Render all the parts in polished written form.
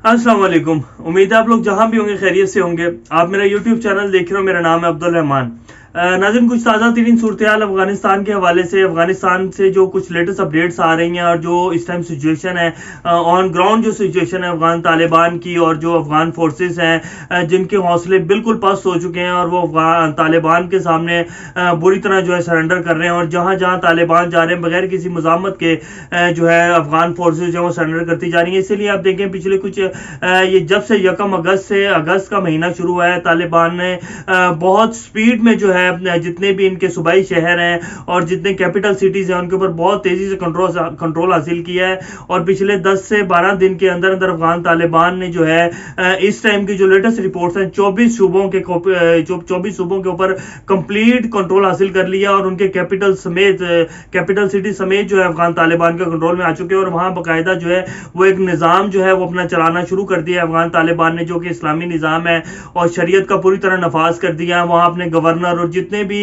अस्सलाम वालेकुम। उम्मीद है आप लोग जहां भी होंगे खैरियत से होंगे। आप मेरा यूट्यूब चैनल देख रहे हो, मेरा नाम है अब्दुल रहमान। नाज़रीन, कुछ ताज़ा तरीन सूरत हाल अफगानिस्तान के हवाले से, अफगानिस्तान से जो कुछ लेटेस्ट अपडेट्स आ रही हैं और जो इस टाइम सिचुएशन है ऑन ग्राउंड, जो सिचुएशन है अफगान तालिबान की और जो अफगान फोर्सेस हैं जिनके हौसले बिल्कुल पस्त हो चुके हैं और वो अफगान तालिबान के सामने बुरी तरह जो है सरेंडर कर रहे हैं। और जहाँ जहाँ तालिबान जा रहे हैं बगैर किसी मज़ामत के जो है अफगान फोर्सेस जो है वो सरेंडर करती जा रही है। इसीलिए आप देखें पिछले कुछ ये जब से 1 अगस्त से अगस्त का महीना शुरू हुआ है, तालिबान ने बहुत स्पीड में जो है जितने भी इनके सूबाई शहर हैं और जितने कैपिटल सिटीज हैं उनके ऊपर बहुत तेजी से कंट्रोल हासिल किया है। और पिछले 10 से 12 दिन के अंदर अंदर अफगान तालिबान ने जो है इस टाइम की जो लेटेस्ट रिपोर्ट्स हैं 24 सूबों के ऊपर कंप्लीट कंट्रोल हासिल कर लिया और उनके कैपिटल सिटी समेत जो है अफगान तालिबान के कंट्रोल में आ चुके हैं। और वहां बाकायदा जो है वो एक निज़ाम जो है वो अपना चलाना शुरू कर दिया अफगान तालिबान ने, जो कि इस्लामी निज़ाम है और शरीयत का पूरी तरह नफाज कर दिया। वहां अपने गवर्नर और जितने भी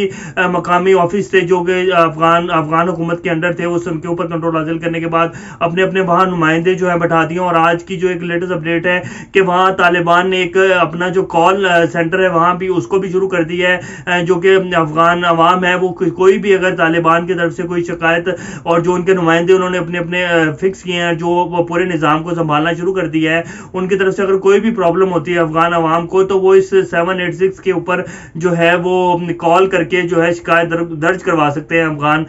मकामी ऑफिस थे जो कि अफगान हुकूमत के अंडर थे उनके ऊपर कंट्रोल हासिल करने के बाद अपने अपने वहां नुमाइंदे जो है बैठा दिए। और आज की जो एक लेटेस्ट अपडेट है कि वहां तालिबान ने एक अपना जो कॉल सेंटर है वहां भी उसको भी शुरू कर दिया है, जो कि अफगान अवाम है वो कोई भी अगर तालिबान की तरफ से कोई शिकायत और जो उनके नुमाइंदे उन्होंने अपने अपने फिक्स किए हैं, जो वो पूरे निज़ाम को संभालना शुरू कर दिया है, उनकी तरफ से अगर कोई भी प्रॉब्लम होती है अफगान अवाम को तो वो इस 786 के ऊपर जो है वो कॉल करके जो है शिकायत दर्ज करवा सकते हैं अफगान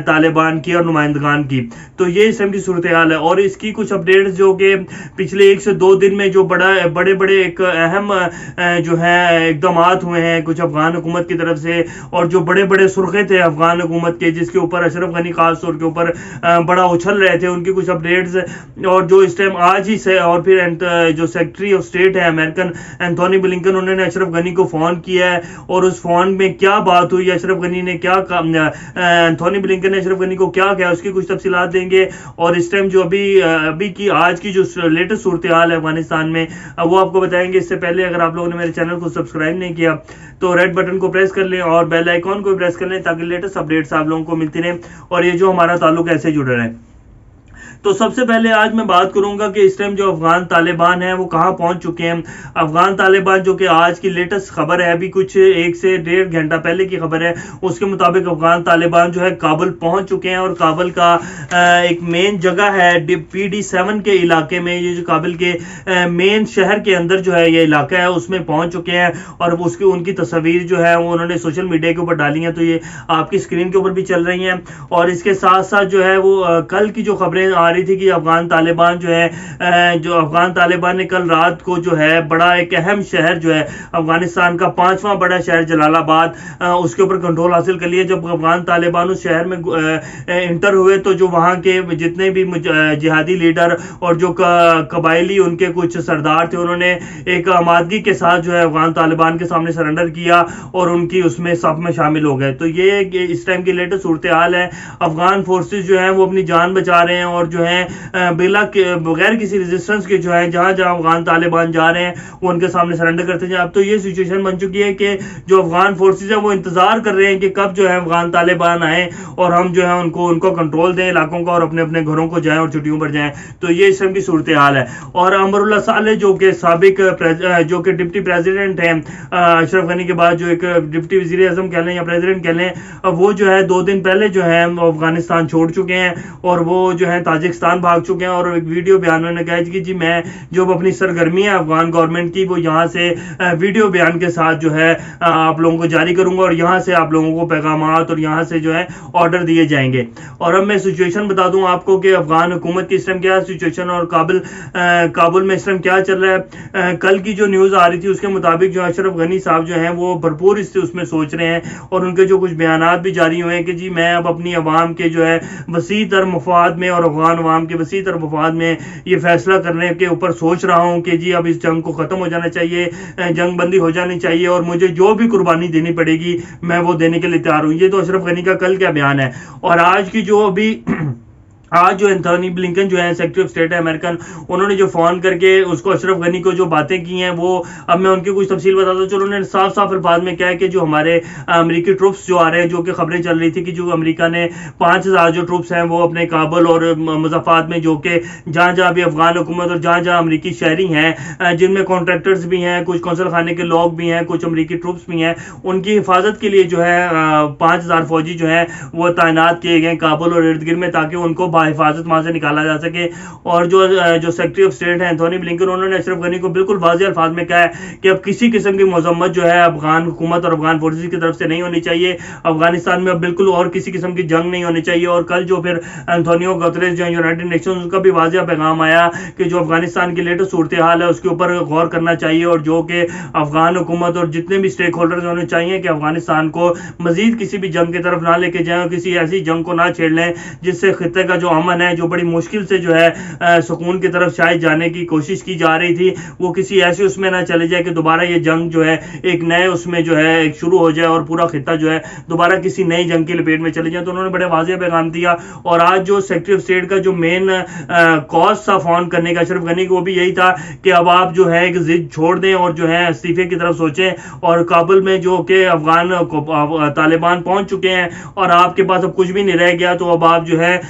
तालिबान की और नुमाइंदगान की। तो ये इस टाइम की सूरत हाल है। और इसकी कुछ अपडेट्स जो कि पिछले 1 से 2 दिन में जो बड़े बड़े एक अहम जो है इकदाम हुए हैं कुछ अफगान हुकूमत की तरफ से, और जो बड़े बड़े सुर्खे थे अफगान हुकूमत के जिसके ऊपर अशरफ गनी खास तौर के ऊपर बड़ा उछल रहे थे, उनकी कुछ अपडेट्स और जो इस टाइम आज ही से। और फिर जो सेक्रेटरी ऑफ स्टेट है अमेरिकन एंथोनी ब्लिंकन, उन्होंने अशरफ गनी को फोन किया है और उस फोन में क्या बात हुई, अशरफ गनी ने क्या एंथोनी ब्लिंकन ने अशरफ गनी को क्या कहा, उसकी कुछ तफसीलात देंगे। और इस टाइम जो अभी की आज की जो लेटेस्ट सूरत हाल है अफगानिस्तान में वो आपको बताएंगे। इससे पहले अगर आप लोगों ने मेरे चैनल को सब्सक्राइब नहीं किया तो रेड बटन को प्रेस कर लें और बेल आइकॉन को प्रेस कर लें ताकि लेटेस्ट अपडेट्स आप लोगों को मिलती रहें और ये जो हमारा ताल्लुक ऐसे जुड़े रहे। तो सबसे पहले आज मैं बात करूंगा कि इस टाइम जो अफगान तालिबान है वो कहां पहुंच चुके हैं। अफगान तालिबान जो कि आज की लेटेस्ट खबर है, अभी कुछ 1 से 1.5 घंटा पहले की खबर है, उसके मुताबिक अफगान तालिबान जो है काबुल पहुंच चुके हैं। और काबुल का एक मेन जगह है PD7 के इलाके में, ये जो काबुल के मेन शहर के अंदर जो है ये इलाका है उसमें पहुंच चुके हैं। और उनकी तस्वीर जो है वो उन्होंने सोशल मीडिया के ऊपर डाली है, तो ये आपकी स्क्रीन के ऊपर भी चल रही हैं। और इसके साथ साथ जो है वो कल की जो खबरें रही थी कि अफगान तालिबान जो है जो अफगान तालिबान ने कल रात को जो है बड़ा एक अहम शहर जो है अफगानिस्तान का 5वां बड़ा शहर जलालाबाद उसके ऊपर कंट्रोल हासिल कर लिया। जब अफगान तालिबान उस शहर में इंटर हुए तो जो वहाँ के जितने भी जिहादी लीडर और जो कबायली उनके कुछ सरदार थे उन्होंने एक आमादगी के साथ जो है अफगान तालिबान के सामने सरेंडर किया और उनकी उसमें सब में शामिल हो गए। तो ये इस टाइम की लेटेस्ट सूरत हाल है। अफगान फोर्सेस जो है वो अपनी जान बचा रहे हैं और जो है बगैर किसी रेजिस्टेंस के जो है जहां जहां अफगान तालिबान जा रहे हैं वो उनके सामने सरेंडर करते हैं। अब तो ये सिचुएशन बन चुकी है कि जो अफगान फोर्सेस है वो इंतजार कर रहे हैं कि कब जो है अफगान तालिबान आए और हम जो है उनको कंट्रोल दें इलाकों का और अपने अपने घरों को जाएं और छुट्टियों पर जाएं। तो ये इस टाइम की सूरत हाल है। और अमरुल्लाह सालेह जो कि साबिक जो कि डिप्टी प्रेसिडेंट हैं अशरफ गनी के बाद, जो एक डिप्टी वजीर आजम कह लें या प्रेसिडेंट कह लें, वो जो है 2 दिन पहले जो है अफगानिस्तान छोड़ चुके हैं और वो जो है ताजिकिस्तान भाग चुके हैं। और एक वीडियो बयान में कहा कि जी मैं जो अपनी सरगर्मी है अफगान गवर्नमेंट की वो यहाँ से वीडियो बयान के साथ जो है आप लोगों को जारी करूंगा और यहाँ से आप लोगों को पैगामात और यहाँ से जो है ऑर्डर दिए जाएंगे। और अब मैं सिचुएशन बता दूं आपको कि अफगान हुकूमत की इस टाइम क्या सिचुएशन और काबुल में इस टाइम क्या चल रहा है। कल की जो न्यूज़ आ रही थी उसके मुताबिक जो अशरफ गनी साहब जो हैं वो भरपूर इससे उसमें सोच रहे हैं और उनके जो कुछ बयानात भी जारी हुए हैं कि जी मैं अब अपनी अवाम के जो है वसी तर मफाद में और अफगान अवाम के वसी तर मफाद में ये फैसला करने के ऊपर सोच रहा हूँ कि जी अब इस जंग को ख़त्म हो जाना चाहिए, जंग बंदी हो जानी चाहिए और मुझे जो भी कुर्बानी देनी पड़ेगी मैं वो देने के लिए तैयार हूँ। ये तो अशरफ गनी का कल क्या बयान है। और आज की जो अभी आज जो एंथोनी ब्लिंकन जो है सेक्रेटरी ऑफ स्टेट है अमेरिकन, उन्होंने जो फोन करके उसको अशरफ गनी को जो बातें की हैं वो अब मैं उनकी कुछ तफसील बताता हूँ। चलो उन्होंने साफ साफ अल्फाज में क्या है कि जो हमारे अमेरिकी ट्रूप्स जो आ रहे हैं, जो कि खबरें चल रही थी कि जो अमेरिका ने 5000 जो ट्रूप्स हैं वो अपने काबुल और मुज़फ्फरात में, जो कि जहाँ जहाँ भी अफगान हुकूमत और जहाँ जहाँ अमरीकी शहरी हैं, जिनमें कॉन्ट्रैक्टर्स भी हैं, कुछ कौंसल खाने के लोग भी हैं, कुछ अमरीकी ट्रूप्स भी हैं, उनकी हिफाजत के लिए जो है 5000 फौजी जो है वो तैनात किए गए काबुल और इर्द गिर्द में, ताकि उनको हिफाजत वहां से निकाला जा सके। और जो सेक्रेटरी ऑफ स्टेट है एंथोनी ब्लिंकन, उन्होंने अशरफ गनी को बिल्कुल वाज़ेह अल्फाज में कहा है कि अब किसी किस्म की मजम्मत जो है अफगान हुकूमत और अफगान फोर्सेस की तरफ से नहीं होनी चाहिए। अफगानिस्तान में अब बिल्कुल और किसी किस्म की जंग नहीं होनी चाहिए। और कल जो फिर एंथोनियो गुतरेस जो यूनाइटेड नेशन, उनका भी वाज़ेह पैगाम आया कि जो अफगानिस्तान की लेटेस्ट सूरत हाल है उसके ऊपर गौर करना चाहिए, और जो कि अफगान हुकूमत और जितने भी स्टेक होल्डर्स होने चाहिए कि अफगानिस्तान को मजीद किसी भी जंग की तरफ ना लेके जाएं, किसी ऐसी जंग को ना छेड़ लें जिससे खित्ते का जो अमन है, जो बड़ी मुश्किल से जो है सुकून की तरफ शायद जाने की कोशिश की जा रही थी, वो किसी ऐसे उसमें ना चले जाए कि दोबारा ये जंग जो है एक नए उसमें जो है एक शुरू हो जाए और पूरा खित्ता जो है दोबारा किसी नई जंग की लपेट में चले जाए। तो उन्होंने बड़े वाज़ेह पैगाम दिया। और आज जो सेक्रेटरी ऑफ स्टेट का जो मेन कॉज था फोन करने का अशरफ गनी को, वो भी यही था कि अब आप जो है एक जिद छोड़ दें और जो है इस्तीफे की तरफ सोचें। और काबुल में जो कि अफगान तालिबान पहुंच चुके हैं और आपके पास अब कुछ भी नहीं रह गया, तो अब आप जो है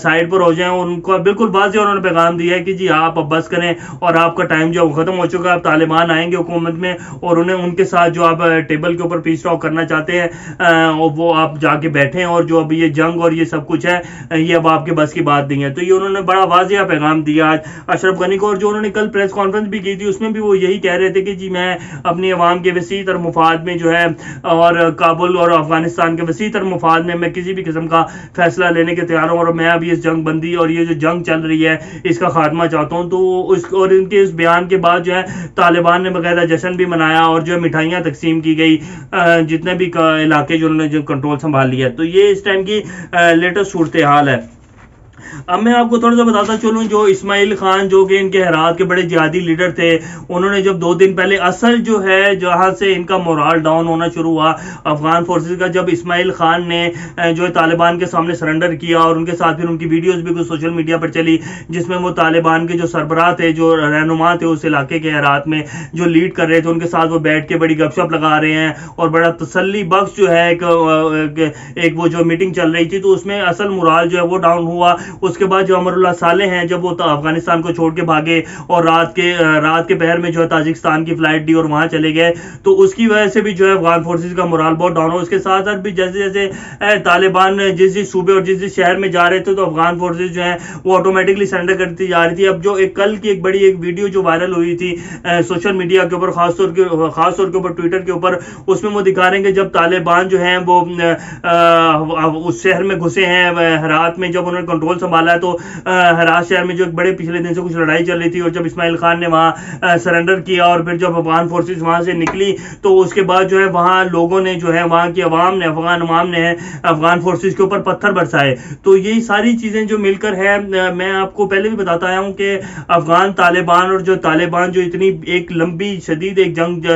साइड पर हो जाएं। और उनको बिल्कुल वाज़ेह उन्होंने पैगाम दिया है कि जी आप अब बस करें और आपका टाइम जो खत्म हो चुका है। अब तालिबान आएंगे हुकूमत में और उन्हें उनके साथ जो आप टेबल के ऊपर पीस टॉक करना चाहते हैं वो आप जाके बैठें, और जो अब ये जंग और ये सब कुछ है ये अब आपके बस की बात नहीं है। तो ये उन्होंने बड़ा वाज़ेह पैगाम दिया आज अशरफ गनी को। और जो उन्होंने कल प्रेस कॉन्फ्रेंस भी की थी उसमें भी वो यही कह रहे थे कि जी मैं अपनी अवाम के वसी तर मुफाद में जो है और काबुल और अफगानिस्तान के वसी तर मुफाद में मैं किसी भी किस्म का फैसला लेने के तैयार हूँ, और मैं अभी इस जंग बंदी और ये जो जंग चल रही है इसका खात्मा चाहता हूँ। तो उस और इनके इस बयान के बाद जो है तालिबान ने बाकायदा जश्न भी मनाया और जो है मिठाइयाँ तकसीम की गई जितने भी इलाके जो उन्होंने जो कंट्रोल संभाल लिया। तो ये इस टाइम की लेटेस्ट सूरत हाल है। अब मैं आपको थोड़ा सा बताता चलूँ, जो इस्माइल खान जो कि इनके हेरात के बड़े जिहादी लीडर थे, उन्होंने जब 2 दिन पहले असल जो है जहाँ से इनका मोराल डाउन होना शुरू हुआ अफगान फोर्सेस का, जब इस्माइल खान ने जो है तालिबान के सामने सरेंडर किया और उनके साथ फिर उनकी वीडियोस भी कुछ सोशल मीडिया पर चली जिसमें वो तालिबान के जो सरबराह थे, जो रहनुमा थे उस इलाके के हेरात में जो लीड कर रहे थे, उनके साथ वो बैठ के बड़ी गपशप लगा रहे हैं और बड़ा तसल्ली बख्श जो है एक वो जो मीटिंग चल रही थी, तो उसमें असल मोराल जो है वो डाउन हुआ। उसके बाद जो अमरुल्लाह साले हैं जब वो अफगानिस्तान को छोड़ के भागे और रात के पहर में जो है ताजिकिस्तान की फ्लाइट ली और वहां चले गए, तो उसकी वजह से भी जो है अफगान फोर्सेस का मोराल बहुत डाउन हो। उसके साथ साथ भी जैसे जैसे तालिबान जिस सूबे और जिस शहर में जा रहे थे तो अफगान फोर्सेस जो है वो ऑटोमेटिकली सरेंडर करती जा रही थी। अब जो कल की एक बड़ी एक वीडियो जो वायरल हुई थी सोशल मीडिया के ऊपर, खासतौर के ऊपर ट्विटर के ऊपर, उसमें वो दिखा रहे हैं कि जब तालिबान जो है वो उस शहर में घुसे हैं हेरात में, जब उन्होंने कंट्रोल संभाला है, तो हेरात शहर में जो बड़े पिछले दिन से कुछ लड़ाई चल रही थी और जब इस्माइल खान ने वहां सरेंडर किया और फिर जब अफगान फोर्सेस वहां से निकली तो उसके बाद जो है वहां लोगों ने जो है वहां की अवाम ने अफगान फोर्सेस के ऊपर पत्थर बरसाए। तो ये सारी चीजें जो मिलकर है, मैं आपको पहले भी बताता आया हूं कि अफगान तालिबान और जो तालिबान जो इतनी एक लंबी शदीद एक जंग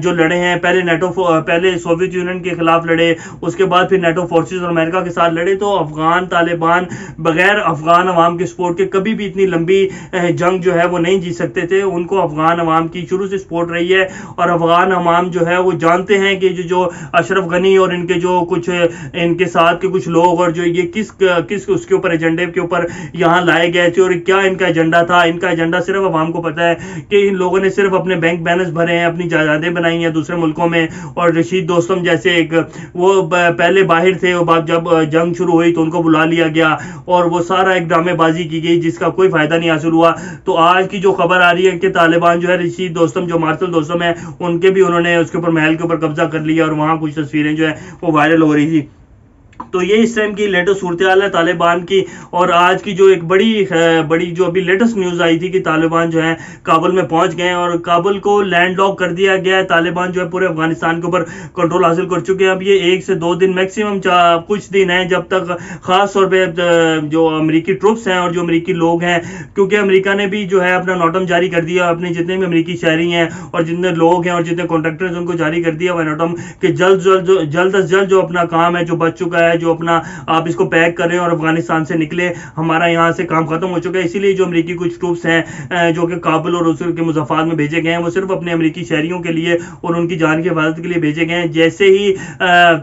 जो लड़े हैं, पहले सोवियत यूनियन के खिलाफ लड़े, उसके बाद फिर नेटो फोर्सेस और अमेरिका के साथ लड़े, तो अफगान तालिबान बगैर अफगान अवाम के सपोर्ट के कभी भी इतनी लंबी जंग जो है वो नहीं जीत सकते थे। उनको अफगान अवाम की शुरू से सपोर्ट रही है और अफगान अवाम जो है वो जानते हैं कि जो अशरफ गनी और इनके जो कुछ इनके साथ के कुछ लोग और जो ये किस उसके ऊपर एजेंडे के ऊपर यहाँ लाए गए थे और क्या इनका एजेंडा था। इनका एजेंडा सिर्फ अवाम को पता है कि इन लोगों ने सिर्फ अपने बैंक बैलेंस भरे हैं, अपनी जायदादें बनाई हैं दूसरे मुल्कों में। और रशीद दोस्तम जैसे एक वो पहले बाहर थे, जब जंग शुरू हुई तो उनको बुला लिया गया और वो सारा एक ड्रामेबाजी की गई जिसका कोई फायदा नहीं हासिल हुआ। तो आज की जो खबर आ रही है कि तालिबान जो है रशीद दोस्तम जो मार्शल दोस्तम है उनके भी उन्होंने उसके ऊपर महल के ऊपर कब्जा कर लिया और वहां कुछ तस्वीरें जो है वो वायरल हो रही थी। तो ये इस टाइम की लेटेस्ट सूरत हाल है तालिबान की। और आज की जो एक बड़ी जो अभी लेटेस्ट न्यूज़ आई थी कि तालिबान जो है काबुल में पहुंच गए हैं और काबुल को लैंड लॉक कर दिया गया है। तालिबान जो है पूरे अफगानिस्तान के ऊपर कंट्रोल हासिल कर चुके हैं। अब ये 1 से 2 दिन मैक्सिमम कुछ दिन हैं जब तक खास तौर पर जो अमरीकी ट्रूप्स हैं और जो अमरीकी लोग हैं, क्योंकि अमरीका ने भी जो है अपना नोटम जारी कर दिया, अपने जितने भी अमरीकी शहरी हैं और जितने लोग हैं और जितने कॉन्ट्रैक्टर्स उनको जारी कर दिया वह नोटम कि जल्द अज जल्द जो अपना काम है जो बच चुका है, जो अपना आप इसको पैक करें और अफगानिस्तान से निकले, हमारा यहाँ से काम खत्म हो चुका है। इसीलिए जो अमरीकी कुछ ट्रूप्स हैं जो कि काबुल और उसके मुज़फ़्फ़रात में भेजे गए हैं, वो सिर्फ अपने अमरीकी शहरियों के लिए और उनकी जान की हिफाजत के लिए भेजे गए हैं। जैसे ही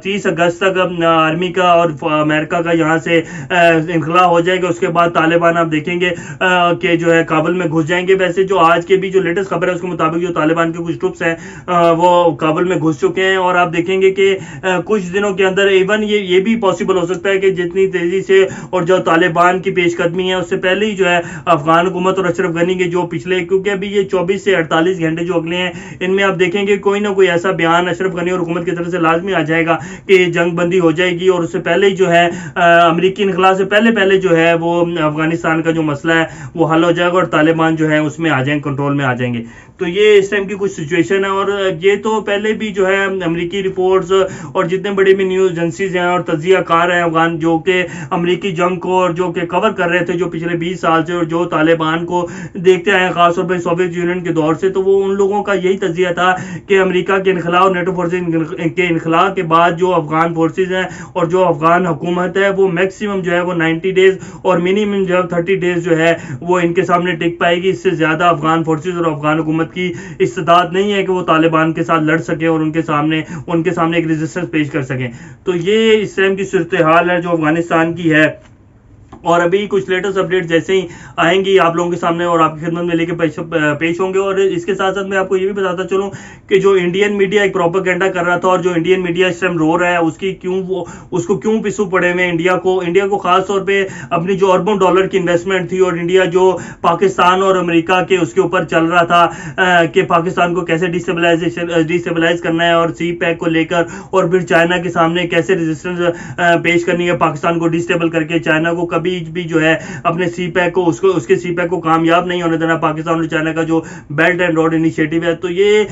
30 अगस्त तक आर्मी का और अमेरिका का यहाँ से इनखला हो जाएगा, उसके बाद तालिबान आप देखेंगे कि जो है काबुल में घुस जाएंगे। वैसे जो आज के भी जो लेटेस्ट खबर है उसके मुताबिक जो तालिबान के कुछ ट्रूप्स हैं वो काबुल में घुस चुके हैं, और आप देखेंगे कि कुछ दिनों के अंदर इवन ये भी पॉसिबल हो सकता है कि जितनी तेजी से और जो तालिबान की पेशकदमी है उससे पहले ही जो है अफगान हुकूमत और अशरफ गनी के जो पिछले, क्योंकि अभी ये 24 से 48 घंटे जो अगले हैं, इनमें आप देखेंगे कोई ना कोई ऐसा बयान अशरफ गनी और हुकूमत की तरफ से लाजमी आ जाएगा कि जंग बंदी हो जाएगी, और उससे पहले ही जो है अमरीकी इनखला से पहले जो है वो अफगानिस्तान का जो मसला है वो हल हो जाएगा और तालिबान जो है उसमें आ जाएंगे, कंट्रोल में आ जाएंगे। तो ये इस टाइम की कुछ सिचुएशन है, और ये तो पहले भी जो है अमरीकी रिपोर्ट्स और जितने बड़े भी न्यूज़ एजेंसीज हैं और तज्जिया कार हैं अफगान जो कि अमरीकी जंग को और जो कि कवर कर रहे थे जो पिछले 20 साल से, और जो तालिबान को देखते आए खासतौर पर सोवियत यूनियन के दौर से, तो वो उन लोगों का यही तज्जिया था कि अमेरिका के इनखला और नेटो फोर्सेज के इनखला के बाद जो अफगान फोर्सेज हैं और जो अफगान हुकूमत है वो मैक्सिमम जो है वो 90 डेज और मिनिमम जो है 30 डेज जो है वो इनके सामने टिक पाएगी। इससे ज़्यादा अफगान फोर्सेज और अफगान हुकूमत की इस्तेदाद नहीं है कि वो तालिबान के साथ लड़ सके और उनके सामने एक रेजिस्टेंस पेश कर सकें। तो ये इस टाइम की सूरत हाल है जो अफगानिस्तान की है, और अभी कुछ लेटेस्ट अपडेट जैसे ही आएंगी आप लोगों के सामने और आपकी खिदमत में लेके पेश होंगे। और इसके साथ साथ मैं आपको ये भी बताता चलूं कि जो इंडियन मीडिया एक प्रोपेगेंडा कर रहा था और जो इंडियन मीडिया इस टाइम रो रहा है उसको क्यों पिसू पड़े हुए इंडिया को खास तौर पे अपनी जो अरबों डॉलर की इन्वेस्टमेंट थी, और इंडिया जो पाकिस्तान और अमेरिका के उसके ऊपर चल रहा था कि पाकिस्तान को कैसे डिस्टेबलाइज करना है और सी पैक को लेकर, और फिर चाइना के सामने कैसे रेजिस्टेंस पेश करनी है पाकिस्तान को डिस्टेबल करके, चाइना को कभी भी जो है अपने सी पैक को उसके सी पैक को कामयाब नहीं होने देना, पाकिस्तान और चाइना का जो बेल्ट एंड रोड इनिशिएटिव है। तो ये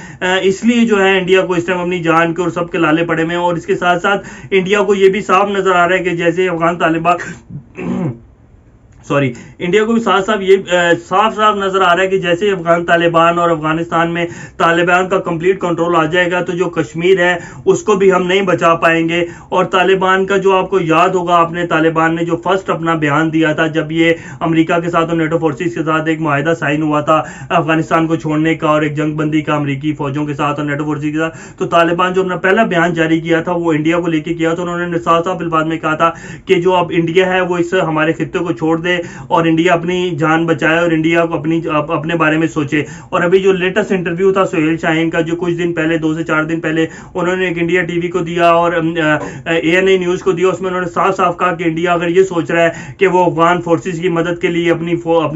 इसलिए जो है इंडिया को इस टाइम अपनी जान के और सबके लाले पड़े में, और इसके साथ साथ इंडिया को ये भी साफ नजर आ रहा है कि जैसे अफगान तालिबान इंडिया को भी साफ साफ नजर आ रहा है कि जैसे अफगान तालिबान और अफगानिस्तान में तालिबान का कंप्लीट कंट्रोल आ जाएगा तो जो कश्मीर है उसको भी हम नहीं बचा पाएंगे। और तालिबान का जो आपको याद होगा, आपने तालिबान ने जो फर्स्ट अपना बयान दिया था जब ये अमेरिका के साथ और नेटो फोर्सेस के साथ एक मुआहदा साइन हुआ था अफगानिस्तान को छोड़ने का और एक जंग बंदी का अमरीकी फौजों के साथ और नेटो फोर्सेस के साथ, तो तालिबान जो अपना पहला बयान जारी किया था वो इंडिया को लेके किया था। उन्होंने साफ अल्फाज में कहा था कि जो अब इंडिया है वो इस हमारे खित्ते को छोड़ दे और इंडिया अपनी जान बचाए और इंडिया को अपने बारे में सोचे। और अभी जो लेटेस्ट इंटरव्यू था सुहेल शाहीन का जो कुछ दिन पहले 2 से 4 दिन पहले उन्होंने एक इंडिया टीवी को दिया और ANI न्यूज़ को दिया, उसमें उन्होंने साफ साफ कहा कि इंडिया अगर ये सोच रहा है कि वो अफगान फोर्सेस की मदद के लिए अपनी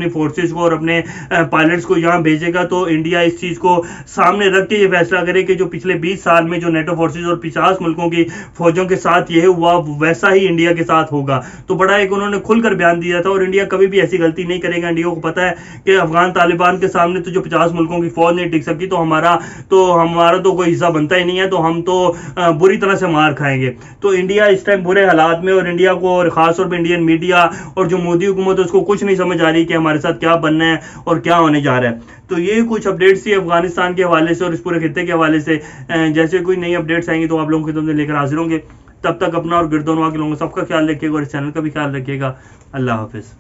फोर्सेस को और अपने पायलट्स को यहाँ भेजेगा तो इंडिया इस चीज़ को सामने रख के ये फैसला करे कि जो पिछले 20 साल में जो नेटो फोर्सेस और 50 मुल्कों की फौजों के साथ ये हुआ वैसा ही इंडिया के साथ होगा। तो बड़ा एक उन्होंने खुलकर बयान दिया था और इंडिया कभी भी ऐसी गलती नहीं करेगा। इंडिया को पता है कि अफगान तालिबान के सामने तो जो 50 मुल्कों की फौज नहीं टिक सकती, तो हमारा तो कोई हिस्सा बनता ही नहीं है, तो हम तो बुरी तरह से मार खाएंगे। तो इंडिया इस टाइम बुरे हालात में, और इंडिया को और खासतौर पर इंडियन मीडिया और जो मोदी हुकूमत है उसको कुछ नहीं समझ आ रही कि हमारे साथ क्या बनना है और क्या होने जा रहा है। तो ये कुछ अपडेट्स थी अफगानिस्तान के हवाले से और इस पूरे खित्ते के हवाले से। जैसे कोई नई अपडेट्स आएंगी तो आप लोगों की तरफ से लेकर हाजिर होंगे। तब तक अपना और गिरदोनवा के लोगों सबका ख्याल रखिएगा और इस चैनल का भी ख्याल रखिएगा। अल्लाह हाफिज़।